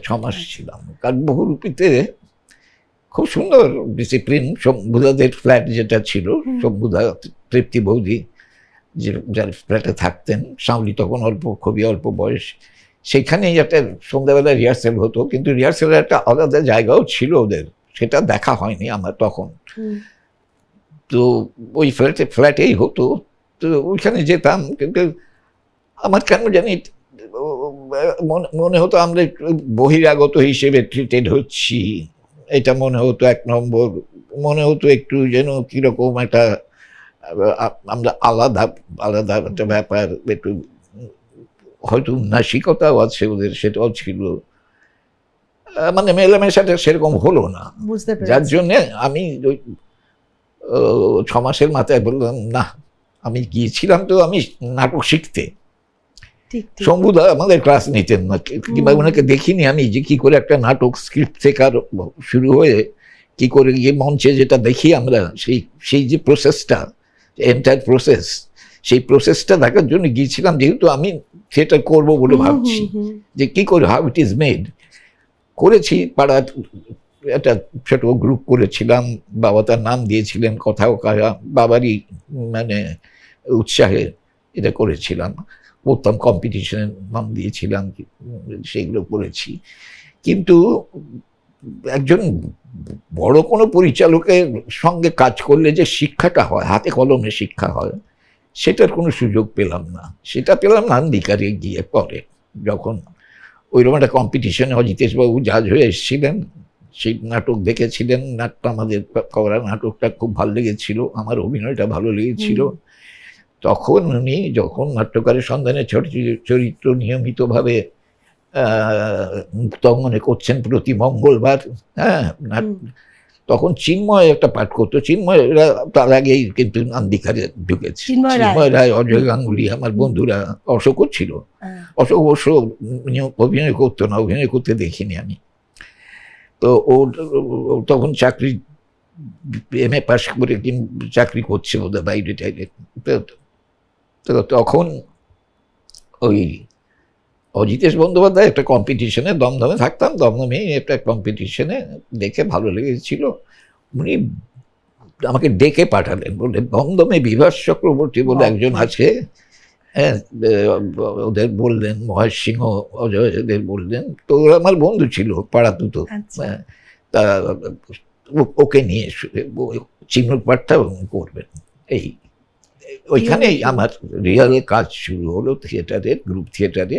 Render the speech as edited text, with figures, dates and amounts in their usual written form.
6 মাস ছিলাম। কারণ বহুরূপীতে খুব সুন্দর ডিসিপ্লিন। শম্ভুদাদের ফ্ল্যাট যেটা ছিল, শম্ভুদা তৃপ্তি বৌদি যে যার ফ্ল্যাটে থাকতেন, সাউলি তখন খুবই অল্প বয়স, সেখানেই একটা সন্ধ্যাবেলা রিহার্সেল হতো, কিন্তু রিহার্সেলের একটা আলাদা জায়গাও ছিল ওদের, সেটা দেখা হয়নি আমার তখন। তো ওই ফ্ল্যাটেই হতো, তো ওইখানে যেতাম, কিন্তু আমার কেন জানি মনে হতো আমরা বহিরাগত হিসেবে ট্রিটেড হচ্ছি, এটা মনে হতো 1 নম্বর। মনে হতো একটু যেন কিরকম একটা আমরা আলাদা আলাদা একটা ব্যাপার, একটু হয়তো নাসিকতাও আছে ওদের, সেটাও ছিল। মানে মেলামেশাটা সেরকম হলো না, যার জন্যে আমি ওই 6 মাসের মাথায় বললাম না, আমি গিয়েছিলাম তো আমি নাটক শিখতে। শম্ভুদা আমাদের ক্লাস নিতেন না, কিংবা ওনাকে দেখিনি আমি যে কি করে একটা নাটক স্ক্রিপ্ট শেখার শুরু হয়ে কি করে গিয়ে মঞ্চে যেটা দেখি আমরা, সেই যে প্রসেসটা, এন্টায়ার প্রসেস, সেই প্রসেসটা দেখার জন্য গিয়েছিলাম, যেহেতু আমি থিয়েটার করবো বলে ভাবছি যে কি করে, হাউ ইট ইজ মেড। করেছি, পাড়ার একটা ছোট গ্রুপ করেছিলাম, বাবা তার নাম দিয়েছিলেন কথাও কায়া, বাবারই মানে উৎসাহে এটা করেছিলাম। প্রথম কম্পিটিশনের নাম দিয়েছিলাম, সেগুলো করেছি। কিন্তু একজন বড় কোনো পরিচালকের সঙ্গে কাজ করলে যে শিক্ষাটা হয়, হাতে কলমে শিক্ষা হয়, সেটার কোনো সুযোগ পেলাম না। সেটা পেলাম নান্দিকারে গিয়ে পরে, যখন ওইরকম একটা কম্পিটিশনে অজিতেশবাবু জাজ হয়ে এসেছিলেন, সেই নাটক দেখেছিলেন। নাটকটা আমাদের করা নাটকটা খুব ভালো লেগেছিল, আমার অভিনয়টা ভালো লেগেছিল। তখন উনি যখন নাট্যকারের সন্ধানে চরিত্র নিয়মিতভাবে মুক্তাঙ্গনে করছেন প্রতি মঙ্গলবার, হ্যাঁ, তখন চিন্ময় একটা পাঠ করতো। চিন্ময় তার আগেই কিন্তু নান্দিকারে ঢুকেছে। চিন্ময় রায়, অজয় গাঙ্গুলি, আমার বন্ধুরা, অশোকও ছিল। অশোক অবশ্য অভিনয় করতো না, অভিনয় করতে দেখিনি আমি। তো ও তখন চাকরি, MA পাস করে চাকরি করছে বোধহয় বাইরে টাইরে। তো তখন ওই অজিতেশ বন্দ্যোপাধ্যায় একটা কম্পিটিশনে, দমদমে থাকতাম, দমদমে একটা কম্পিটিশনে দেখে ভালো লেগেছিল, উনি আমাকে ডেকে পাঠালেন, বললেন দমদমে বিভাস চক্রবর্তী বলে একজন আছে, হ্যাঁ, ওদের বললেন, মহেশ সিংহ, অজয় এদের বললেন। তো ওরা আমার বন্ধু ছিল পাড়াতে, তো তা ওকে নিয়ে চিহ্নক পাঠটা করবেন। ওইখানেই আমার রিয়াল কাজ শুরু হলো থিয়েটারের, গ্রুপ থিয়েটারে।